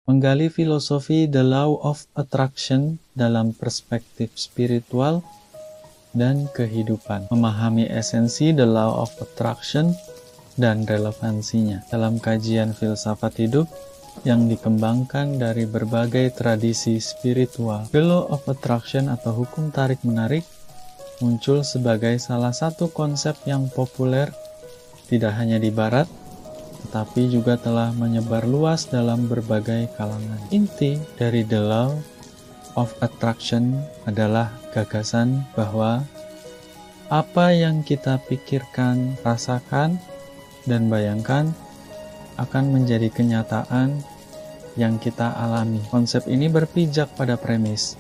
Menggali filosofi The Law of Attraction dalam perspektif spiritual dan kehidupan. Memahami esensi The Law of Attraction dan relevansinya dalam kajian filsafat hidup yang dikembangkan dari berbagai tradisi spiritual. The Law of Attraction atau hukum tarik-menarik muncul sebagai salah satu konsep yang populer tidak hanya di Barat, tetapi juga telah menyebar luas dalam berbagai kalangan. Inti dari The Law of Attraction adalah gagasan bahwa apa yang kita pikirkan, rasakan, dan bayangkan akan menjadi kenyataan yang kita alami. Konsep ini berpijak pada premis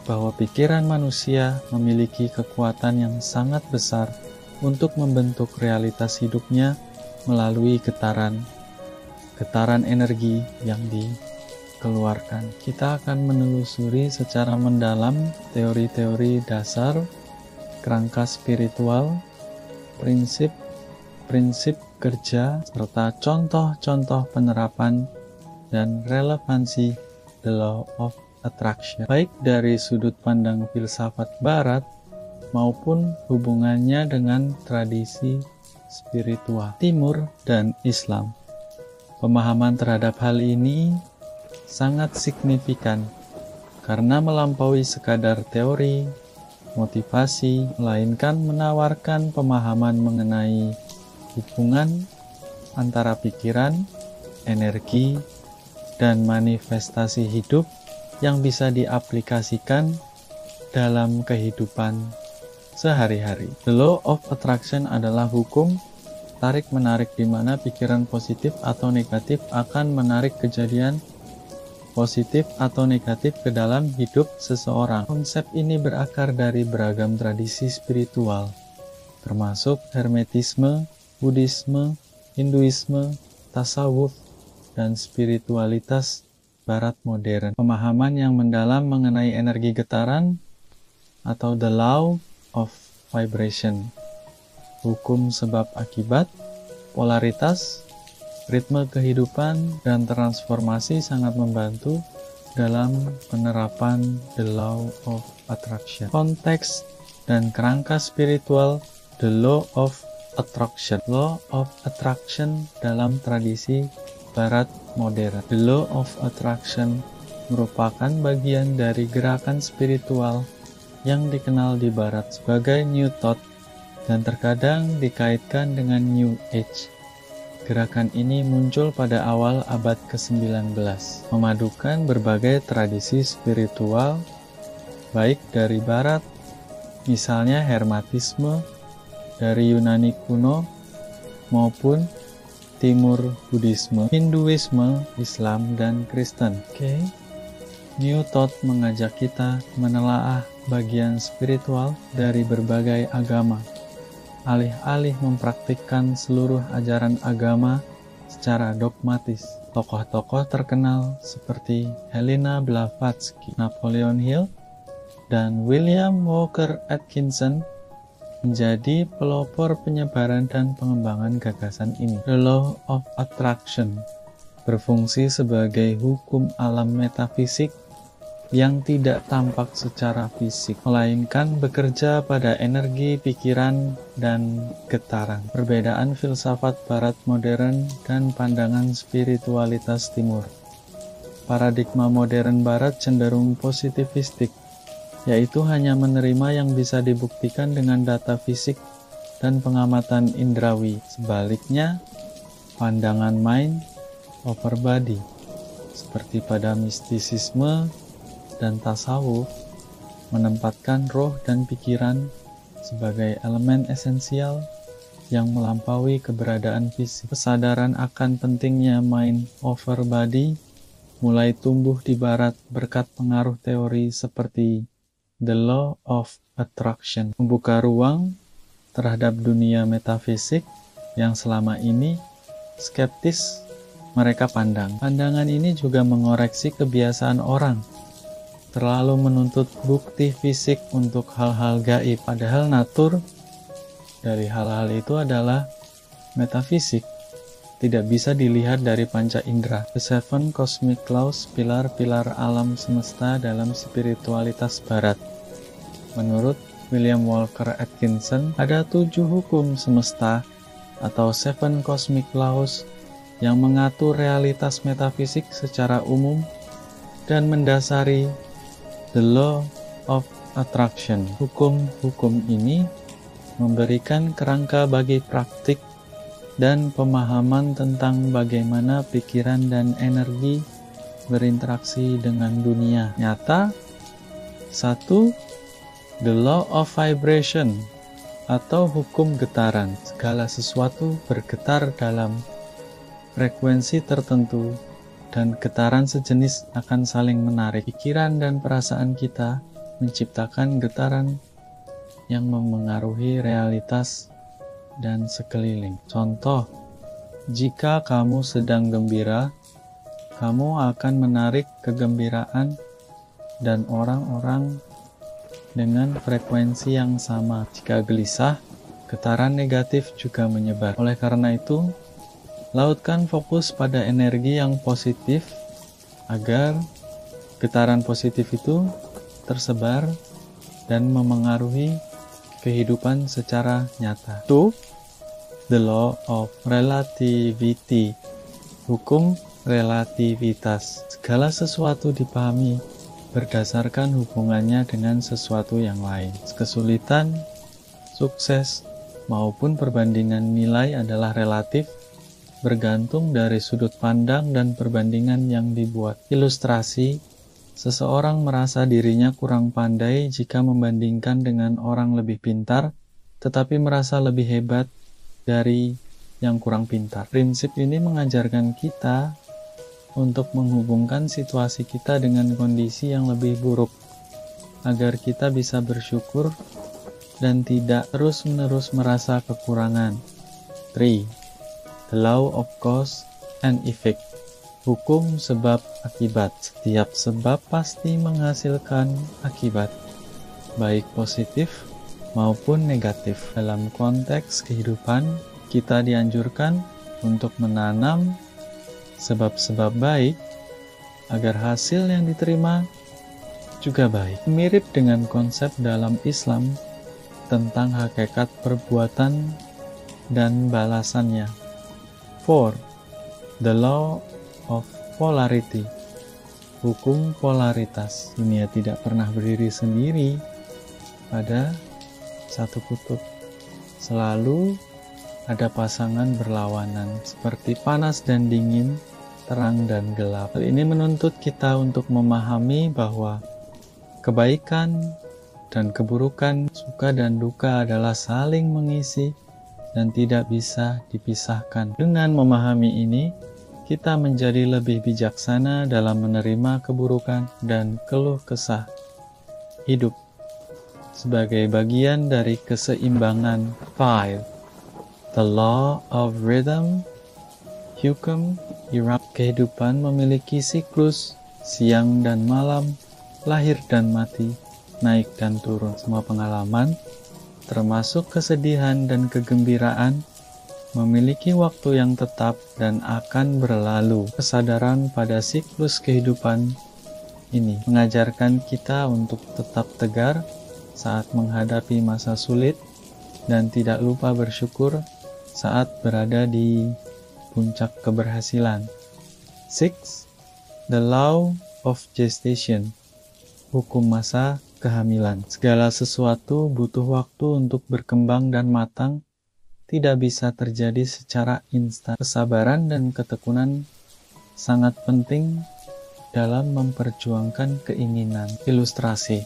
bahwa pikiran manusia memiliki kekuatan yang sangat besar untuk membentuk realitas hidupnya melalui getaran energi yang dikeluarkan. Kita akan menelusuri secara mendalam teori-teori dasar, kerangka spiritual, prinsip kerja, serta contoh-contoh penerapan dan relevansi The Law of Attraction, baik dari sudut pandang filsafat Barat maupun hubungannya dengan tradisi spiritual Timur dan Islam. Pemahaman terhadap hal ini sangat signifikan karena melampaui sekadar teori, motivasi, melainkan menawarkan pemahaman mengenai hubungan antara pikiran, energi, dan manifestasi hidup yang bisa diaplikasikan dalam kehidupan sehari-hari. The Law of Attraction adalah hukum tarik-menarik di mana pikiran positif atau negatif akan menarik kejadian positif atau negatif ke dalam hidup seseorang. Konsep ini berakar dari beragam tradisi spiritual, termasuk Hermetisme, Buddhisme, Hinduisme, tasawuf, dan spiritualitas Barat modern. Pemahaman yang mendalam mengenai energi getaran atau The Law of Vibration, hukum sebab akibat, polaritas, ritme kehidupan, dan transformasi sangat membantu dalam penerapan The Law of Attraction. Konteks dan kerangka spiritual The Law of Attraction. Law of Attraction dalam tradisi Barat modern. The Law of Attraction merupakan bagian dari gerakan spiritual yang dikenal di Barat sebagai New Thought dan terkadang dikaitkan dengan New Age. Gerakan ini muncul pada awal abad ke-19, memadukan berbagai tradisi spiritual, baik dari Barat, misalnya Hermetisme dari Yunani kuno, maupun Timur Buddhisme, Hinduisme, Islam, dan Kristen. New Thought mengajak kita menelaah bagian spiritual dari berbagai agama, alih-alih mempraktikkan seluruh ajaran agama secara dogmatis. Tokoh-tokoh terkenal seperti Helena Blavatsky, Napoleon Hill, dan William Walker Atkinson menjadi pelopor penyebaran dan pengembangan gagasan ini. The Law of Attraction berfungsi sebagai hukum alam metafisik yang tidak tampak secara fisik, melainkan bekerja pada energi, pikiran, dan getaran. Perbedaan filsafat Barat modern dan pandangan spiritualitas Timur. Paradigma modern Barat cenderung positivistik, yaitu hanya menerima yang bisa dibuktikan dengan data fisik dan pengamatan indrawi. Sebaliknya, pandangan mind over body, seperti pada mistisisme dan tasawuf, menempatkan roh dan pikiran sebagai elemen esensial yang melampaui keberadaan fisik. Kesadaran akan pentingnya mind over body mulai tumbuh di Barat berkat pengaruh teori seperti The Law of Attraction, membuka ruang terhadap dunia metafisik yang selama ini skeptis mereka pandang. Pandangan ini juga mengoreksi kebiasaan orang terlalu menuntut bukti fisik untuk hal-hal gaib, padahal natur dari hal-hal itu adalah metafisik tidak bisa dilihat dari panca indera. The Seven Cosmic Laws, pilar-pilar alam semesta dalam spiritualitas barat. Menurut William Walker Atkinson, ada 7 hukum semesta atau Seven Cosmic Laws yang mengatur realitas metafisik secara umum dan mendasari the law of attraction. Hukum-hukum ini memberikan kerangka bagi praktik dan pemahaman tentang bagaimana pikiran dan energi berinteraksi dengan dunia nyata. 1. The law of vibration atau hukum getaran. Segala sesuatu bergetar dalam frekuensi tertentu dan getaran sejenis akan saling menarik. Pikiran dan perasaan kita menciptakan getaran yang memengaruhi realitas dan sekeliling. Contoh, jika kamu sedang gembira, kamu akan menarik kegembiraan dan orang-orang dengan frekuensi yang sama. Jika gelisah, getaran negatif juga menyebar. Oleh karena itu, lautkan fokus pada energi yang positif agar getaran positif itu tersebar dan memengaruhi kehidupan secara nyata. 2. The law of relativity, hukum relativitas. Segala sesuatu dipahami berdasarkan hubungannya dengan sesuatu yang lain. Kesulitan, sukses, maupun perbandingan nilai adalah relatif, bergantung dari sudut pandang dan perbandingan yang dibuat. Ilustrasi, seseorang merasa dirinya kurang pandai jika membandingkan dengan orang lebih pintar, tetapi merasa lebih hebat dari yang kurang pintar. Prinsip ini mengajarkan kita untuk menghubungkan situasi kita dengan kondisi yang lebih buruk, agar kita bisa bersyukur dan tidak terus-menerus merasa kekurangan. 3. The law of cause and effect, hukum sebab akibat. Setiap sebab pasti menghasilkan akibat, baik positif maupun negatif. Dalam konteks kehidupan, kita dianjurkan untuk menanam sebab-sebab baik agar hasil yang diterima juga baik. Mirip dengan konsep dalam Islam tentang hakikat perbuatan dan balasannya. 4. The law of polarity, hukum polaritas. Dunia tidak pernah berdiri sendiri pada satu kutub. Selalu ada pasangan berlawanan, seperti panas dan dingin, terang dan gelap. Hal ini menuntut kita untuk memahami bahwa kebaikan dan keburukan, suka dan duka adalah saling mengisi dan tidak bisa dipisahkan. Dengan memahami ini, kita menjadi lebih bijaksana dalam menerima keburukan dan keluh kesah hidup sebagai bagian dari keseimbangan. 5. The law of rhythm, hukum irap. Kehidupan memiliki siklus siang dan malam, lahir dan mati, naik dan turun. Semua pengalaman, termasuk kesedihan dan kegembiraan, memiliki waktu yang tetap dan akan berlalu. Kesadaran pada siklus kehidupan ini mengajarkan kita untuk tetap tegar saat menghadapi masa sulit dan tidak lupa bersyukur saat berada di puncak keberhasilan. 6. The law of gestation, hukum masa kehamilan. Segala sesuatu butuh waktu untuk berkembang dan matang, tidak bisa terjadi secara instan. Kesabaran dan ketekunan sangat penting dalam memperjuangkan keinginan. Ilustrasi,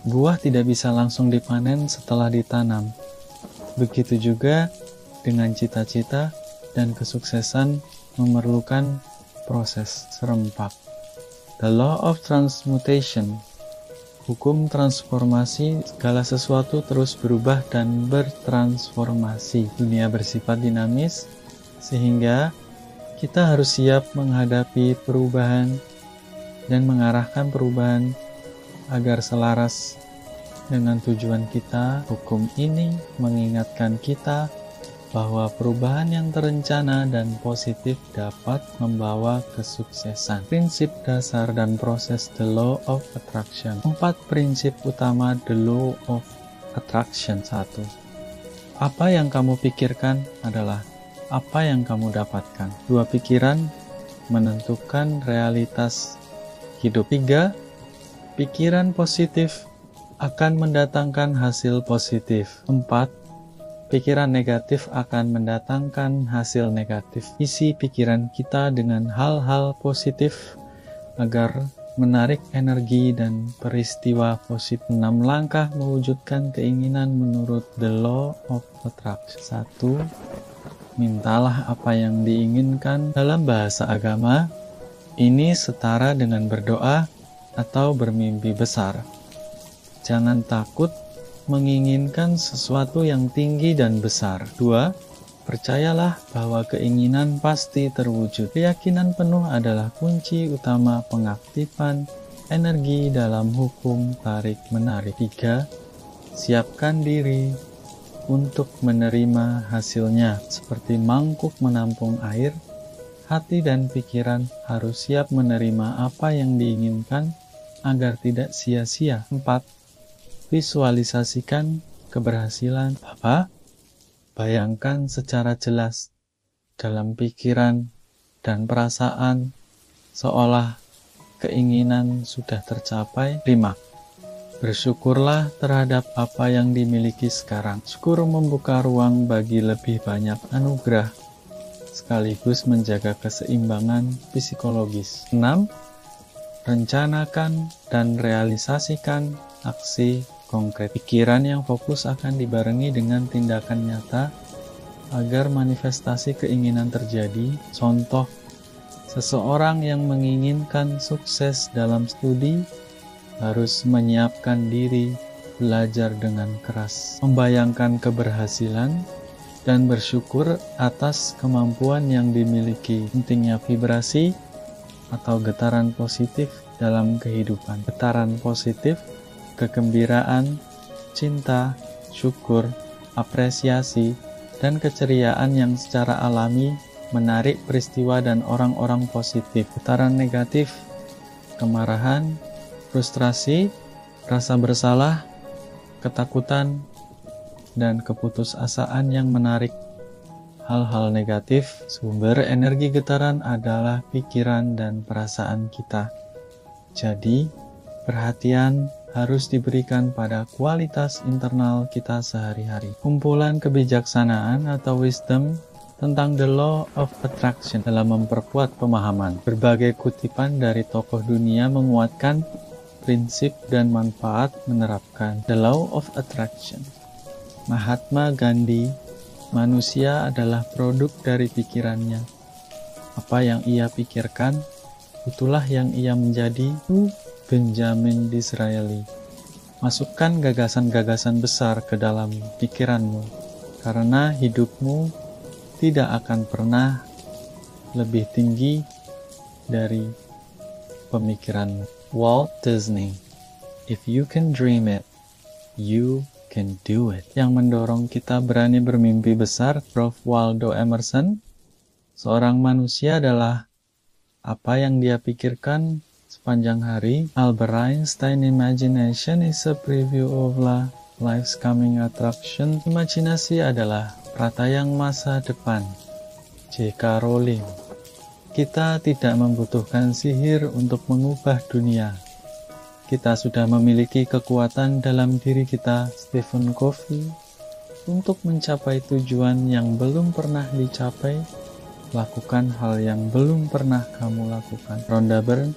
buah tidak bisa langsung dipanen setelah ditanam. Begitu juga dengan cita-cita dan kesuksesan memerlukan proses serempak. The law of transmutation, hukum transformasi. Segala sesuatu terus berubah dan bertransformasi. Dunia bersifat dinamis, sehingga kita harus siap menghadapi perubahan dan mengarahkan perubahan agar selaras dengan tujuan kita. Hukum ini mengingatkan kita bahwa perubahan yang terencana dan positif dapat membawa kesuksesan. Prinsip dasar dan proses The Law of Attraction. 4 prinsip utama The Law of Attraction. 1. Apa yang kamu pikirkan adalah apa yang kamu dapatkan. 2. Pikiran menentukan realitas hidup. 3. Pikiran positif akan mendatangkan hasil positif. 4. Pikiran negatif akan mendatangkan hasil negatif. Isi pikiran kita dengan hal-hal positif agar menarik energi dan peristiwa positif. 6 langkah mewujudkan keinginan menurut The Law of Attraction. 1. Mintalah apa yang diinginkan. Dalam bahasa agama, ini setara dengan berdoa atau bermimpi besar. Jangan takut menginginkan sesuatu yang tinggi dan besar. 2. Percayalah bahwa keinginan pasti terwujud. Keyakinan penuh adalah kunci utama pengaktifan energi dalam hukum tarik-menarik. 3. Siapkan diri untuk menerima hasilnya. Seperti mangkuk menampung air, hati dan pikiran harus siap menerima apa yang diinginkan agar tidak sia-sia. 4. Visualisasikan keberhasilan. Bapak, bayangkan secara jelas dalam pikiran dan perasaan seolah keinginan sudah tercapai. 5. Bersyukurlah terhadap apa yang dimiliki sekarang. Syukur membuka ruang bagi lebih banyak anugerah, sekaligus menjaga keseimbangan psikologis. 6. Rencanakan dan realisasikan aksi konkret. Pikiran yang fokus akan dibarengi dengan tindakan nyata agar manifestasi keinginan terjadi. Contoh, seseorang yang menginginkan sukses dalam studi harus menyiapkan diri belajar dengan keras, membayangkan keberhasilan, dan bersyukur atas kemampuan yang dimiliki. Pentingnya vibrasi atau getaran positif dalam kehidupan. Getaran positif, kegembiraan, cinta, syukur, apresiasi, dan keceriaan yang secara alami menarik peristiwa dan orang-orang positif. Getaran negatif, kemarahan, frustrasi, rasa bersalah, ketakutan, dan keputusasaan yang menarik hal-hal negatif. Sumber energi getaran adalah pikiran dan perasaan kita. Jadi, perhatian harus diberikan pada kualitas internal kita sehari-hari. Kumpulan kebijaksanaan atau wisdom tentang The Law of Attraction dalam memperkuat pemahaman. Berbagai kutipan dari tokoh dunia menguatkan prinsip dan manfaat menerapkan The Law of Attraction. Mahatma Gandhi, manusia adalah produk dari pikirannya. Apa yang ia pikirkan, itulah yang ia menjadi. Benjamin Disraeli. Masukkan gagasan-gagasan besar ke dalam pikiranmu, karena hidupmu tidak akan pernah lebih tinggi dari pemikiranmu. Walt Disney. If you can dream it, you can do it. Yang mendorong kita berani bermimpi besar, Prof. Waldo Emerson. Seorang manusia adalah apa yang dia pikirkan sepanjang hari. Albert Einstein, imagination is a preview of life's coming attraction. Imajinasi adalah pratayang masa depan. J.K. Rowling. Kita tidak membutuhkan sihir untuk mengubah dunia. Kita sudah memiliki kekuatan dalam diri kita. Stephen Covey. Untuk mencapai tujuan yang belum pernah dicapai, lakukan hal yang belum pernah kamu lakukan. Rhonda Byrne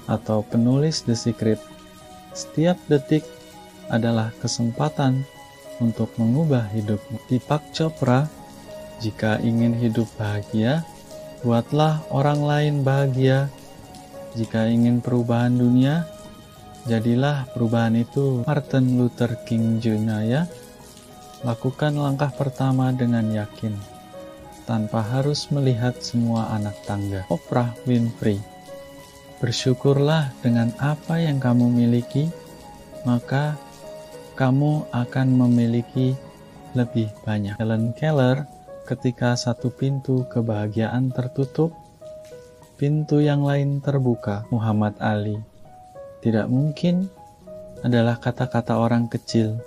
atau penulis The Secret. Setiap detik adalah kesempatan untuk mengubah hidupmu. Deepak Chopra, jika ingin hidup bahagia, buatlah orang lain bahagia. Jika ingin perubahan dunia, jadilah perubahan itu. Martin Luther King Jr. Lakukan langkah pertama dengan yakin, tanpa harus melihat semua anak tangga. Oprah Winfrey. Bersyukurlah dengan apa yang kamu miliki, maka kamu akan memiliki lebih banyak. Helen Keller, ketika satu pintu kebahagiaan tertutup, pintu yang lain terbuka. Muhammad Ali, tidak mungkin adalah kata-kata orang kecil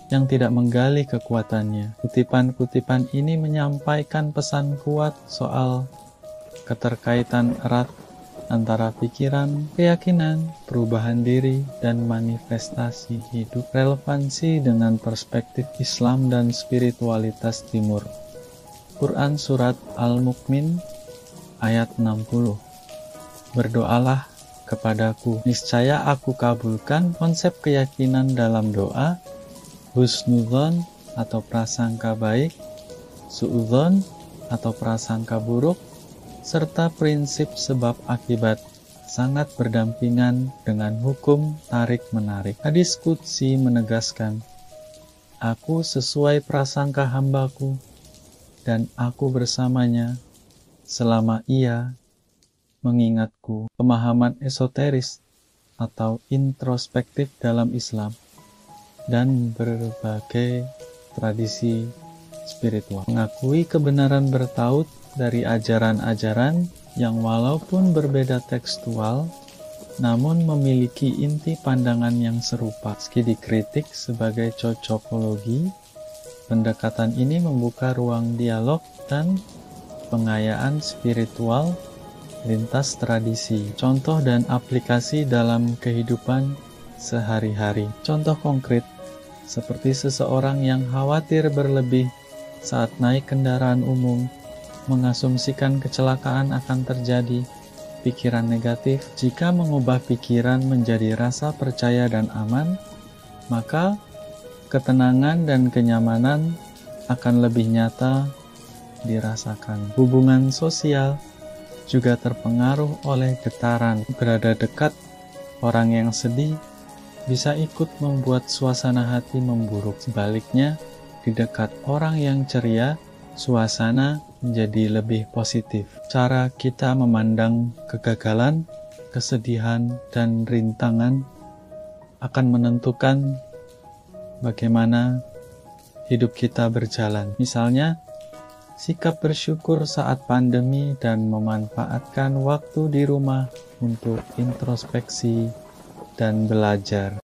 yang tidak menggali kekuatannya. Kutipan-kutipan ini menyampaikan pesan kuat soal keterkaitan erat antara pikiran, keyakinan, perubahan diri, dan manifestasi hidup. Relevansi dengan perspektif Islam dan spiritualitas Timur. Quran Surat Al-Mu'min ayat 60. Berdoalah kepadaku, niscaya aku kabulkan. Konsep keyakinan dalam doa, husnudzon atau prasangka baik, suudzon atau prasangka buruk, serta prinsip sebab akibat sangat berdampingan dengan hukum tarik-menarik. Hadis Qudsi menegaskan, aku sesuai prasangka hambaku, dan aku bersamanya selama ia mengingatku. Pemahaman esoteris atau introspektif dalam Islam dan berbagai tradisi spiritual mengakui kebenaran bertaut dari ajaran-ajaran yang walaupun berbeda tekstual, namun memiliki inti pandangan yang serupa. Meski dikritik sebagai cocokologi, pendekatan ini membuka ruang dialog dan pengayaan spiritual lintas tradisi. Contoh dan aplikasi dalam kehidupan sehari-hari. Contoh konkret, seperti seseorang yang khawatir berlebih saat naik kendaraan umum, mengasumsikan kecelakaan akan terjadi, pikiran negatif. Jika mengubah pikiran menjadi rasa percaya dan aman, maka ketenangan dan kenyamanan akan lebih nyata dirasakan. Hubungan sosial juga terpengaruh oleh getaran. Berada dekat orang yang sedih bisa ikut membuat suasana hati memburuk. Sebaliknya, di dekat orang yang ceria, suasana menjadi lebih positif. Cara kita memandang kegagalan, kesedihan, dan rintangan akan menentukan bagaimana hidup kita berjalan. Misalnya, sikap bersyukur saat pandemi dan memanfaatkan waktu di rumah untuk introspeksi dan belajar.